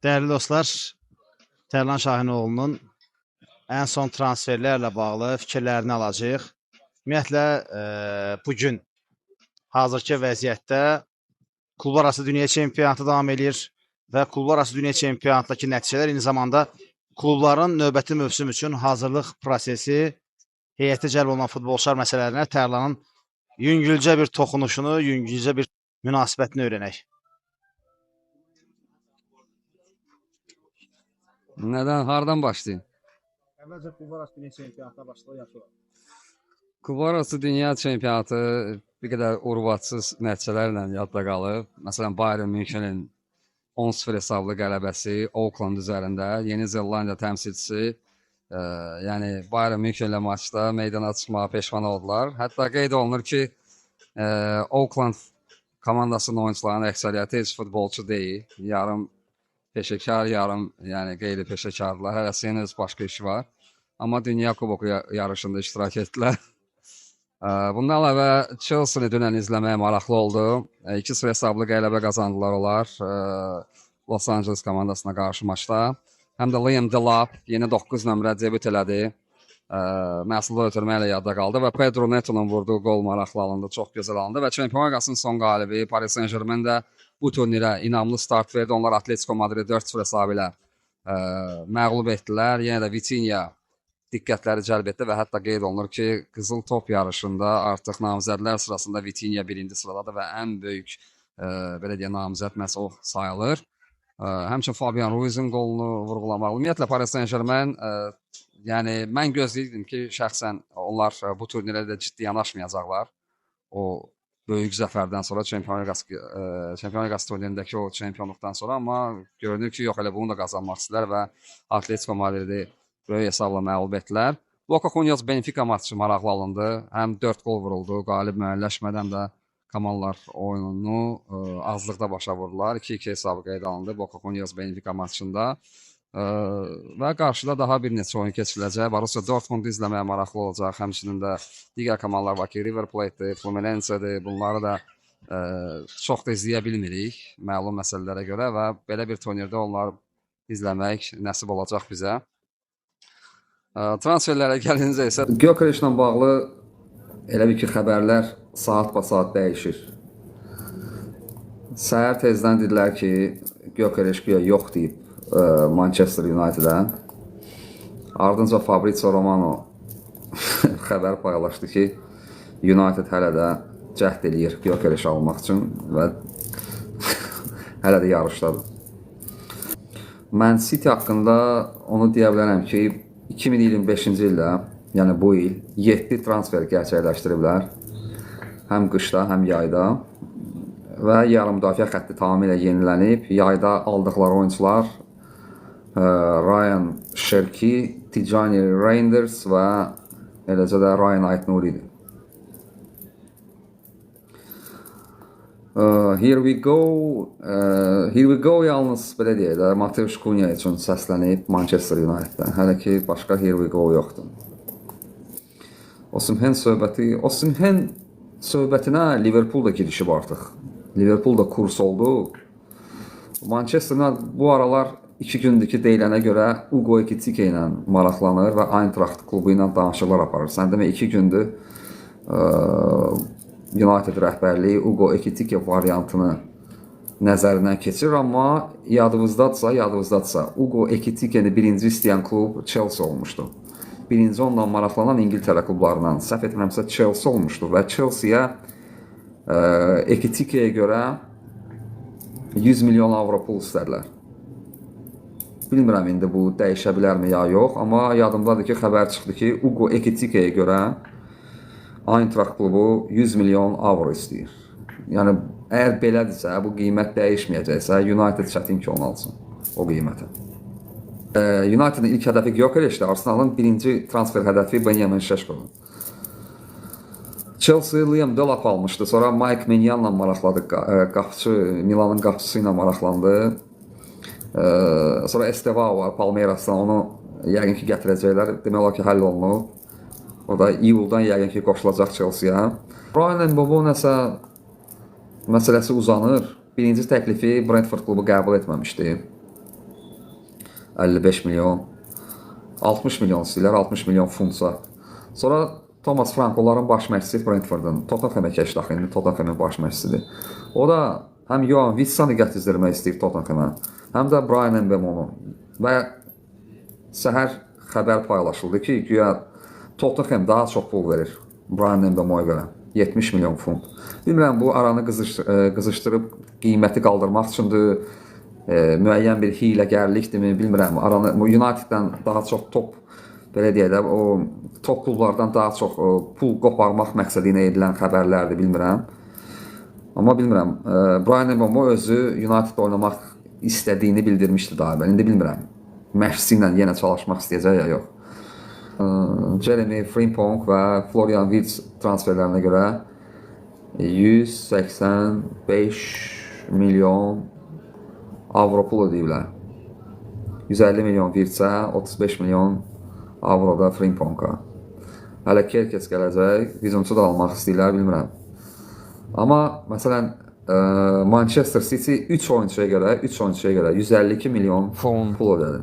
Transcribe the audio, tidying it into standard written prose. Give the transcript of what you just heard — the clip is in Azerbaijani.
Değerli dostlar, Tərlan Şahinoğlu'nun ən son transferlərlə bağlı fikirlərini alacağıq. Ümumiyyətlə, bugün hazırki vəziyyətdə klublar arası dünya çempionatı davam edir və klublar arası dünya çempionatdakı nəticələr eyni zamanda klubların növbəti mövsüm üçün hazırlıq prosesi, heyətə cəlb olunan futbolçular məsələlərinə Tərlanın yüngülcə bir toxunuşunu, yüngülcə bir münasibətini öyrənək. Neden? Hardan başlayayım? Əvvəlcə klublar arası dünya çempionatına başlayaq. Klublar arası dünya çempionatı bir qədər urvatsız nəticələrlə yadda qalıb. Məsələn, Bayern Münchenin 10-0 hesablı qələbəsi Auckland üzərində, Yeni Zellandiya təmsilçisi, yəni Bayern München ilə maçda meydana çıxmağa peşman oldular. Hətta qeyd olunur ki, Auckland komandasının oyuncularının əksəriyyəti heç futbolçu deyil. Yarım peşəkar, yarım yəni qeyri-peşəkardılar. Hərəsinin öz başqa işi var. Amma Dünya Kuboku yarışında iştirak etdilər. Bundan əlavə Chelsea-ni dünən izləməyə maraqlı oldu. 2-0 hesablı qələbə qazandılar onlar Los Angeles komandasına qarşı maçda. Həm də Liam Delap yeni 9 nömrə debüt elədi. Məhsulda ötürməklə yadda qaldı və Pedro Neto'nun vurduğu qol maraqlı alındı, çox gözəl alındı və Çempionlar Liqasının son qalibi Paris Saint-Germain də bu turnirə inamlı start verdi. Onlar Atletico Madrid 4-0 hesabı ilə məğlub etdilər. Yenə də Vitinha diqqətləri cəlb etdi və hətta qeyd olunur ki, qızıl top yarışında artıq namizədlər sırasında Vitinha birinci sıradadır və ən böyük belə deyək namizəd məhz o sayılır. Həmçinin Fabian Ruiz'in qolunu vurğulamaq. Ümumiyyətlə Paris Saint-Germain, yəni mən gözləyirdim ki, şəxsən onlar bu turnirə də ciddi yanaşmayacaqlar. O böyük zəfərdən sonra Çempionlar Liqası turnirindəki o çempionluqdan sonra, amma görünür ki, yox, elə bunu da qazanmaq istədilər və Atletico Madridi böyük hesabla məğlub etdilər. Boca Juniors Benfica maçı maraqlı alındı. Həm 4 qol vuruldu, qalib müəyyənləşmədən də komandalar oyununu azlıqda başa vurdular. 2-2 hesabı qeydə alındı Boca Juniors Benfica maçında. Və qarşıda daha bir neçə oyun keçiriləcək. Borussia Dortmund izləməyə maraqlı olacaq. Həmçinin də digər komandalar var ki, River Plate'dir, Fluminense'dir. Bunları da çox da izləyə bilmirik məlum məsələlərə görə və belə bir turnirdə onları izləmək nəsib olacaq bizə. Transferlərə gəlincə isə Gyökeres'lə bağlı elə bir ki, xəbərlər saat-ba-saat dəyişir. Səhər tezdən dedilər ki, Gyökeres yox deyib Manchester United'a. Ardınca Fabrizio Romano xəbər paylaşdı ki, United hələ də cəhd eləyir Gyökeres almaq üçün və hələ də yarışdadır. Mən City haqqında onu deyə bilərəm ki, 2025-ci ildə, yəni bu il 7 transfer gerçəkləşdiriblər. Həm qışda, həm yayda və yarım müdafiə xətti tamamilə yenilənib. Yayda aldıqları oyuncular Ryan Cherki, Tijani Reinders və eləcə də Ryan Ait-Nuri'dir. Here we go yalnız belə deyək də Mateus Cunha üçün səslənib Manchester United'dən. Hələ ki başqa here we go yoxdur. Osimhen söhbətinə Liverpool da girişib artıq. Liverpool da kurs oldu. Manchester'dan bu aralar 2 gündür ki, deyilənə görə Ugo Ekitike ilə maraqlanır və Eintracht klubu ilə danışıqlar aparır. Sən demə 2 gündür United rəhbərliyi Ugo Ekitike variantını nəzərindən keçirir, amma yadınızdadırsa, Ugo Ekitikeni birinci istəyən klub Chelsea olmuşdu. Birinci ondan maraqlanan İngiltərə klublarından, səhv etmirəmsə Chelsea olmuşdu və Chelsea'yə Ekitike'yə görə 100 milyon avro pul istədilər. Bilmirəm indi bu dəyişə bilərmi ya yox, amma yadımdadır ki, xəbər çıxdı ki, Ugo Ekitike'yə görə Eintracht klubu 100 milyon avro istəyir. Yəni, əgər belədirsə, bu qiymət dəyişməyəcəksə, United çətin ki, onu alsın o qiymətə. United'ın ilk hədəfi Gyökeres'dir, Arsenal'ın birinci transfer hədəfi Benjamin Šeško'dur. Chelsea Liam Delap almışdı, sonra Mike Maignan ilə maraqladı, Milanın qapıçısı ilə maraqlandı. Sonra Estevao var, Palmeiras'dan, onu yəqin ki, gətirəcəklər, demək olar ki, həll olunub. O da iyuldan yəqin ki, qoşulacaq Chelsea-yə. Ryan Mbobo nəsə məsələsi uzanır. Birinci təklifi Brentford klubu qəbul etməmişdi. 55 milyon, 60 milyon istəyirlər, 60 milyon funtsa. Sonra Thomas Frank onların baş məşqçisi Brentfordun, Tottenhamə keç daxilində, Tottenhamın baş məşqçisidir. O da həm Johan Witsanı gətizdirmək istəyir Tottenhamə, həm də Brian Mbeumo. Və səhər xəbər paylaşıldı ki, güya Tottenham daha çox pul verir Brian Mbeumo'ya görə. 70 milyon funt. Bilmirəm, bu aranı qızışdırıb qiyməti qaldırmaq üçündür, müəyyən bir hiyləgərlikdirmi, bilmirəm. Aranı United'dən daha çox top, belə deyək də, o top klublardan daha çox pul qoparmaq məqsədi ilə edilən xəbərlərdir, bilmirəm. Amma bilmirəm, Brian Mbeumo özü United'da oynamaq istədiyini bildirmişdi daha əvvəl. İndi bilmirəm, məşqçi ilə yenə çalışmaq istəyəcək ya yox. Jeremy Frimpong və Florian Wirtz transferlərinə görə 185 milyon avro pul ödəyiblər. 150 milyon Wirtzə, 35 milyon avro da Frimponga. Hələ Kerkes gələcək, hücumçu da almaq istəyirlər, bilmirəm. Amma məsələn Manchester City 3 oyunçuya görə 152 milyon pul ödədi.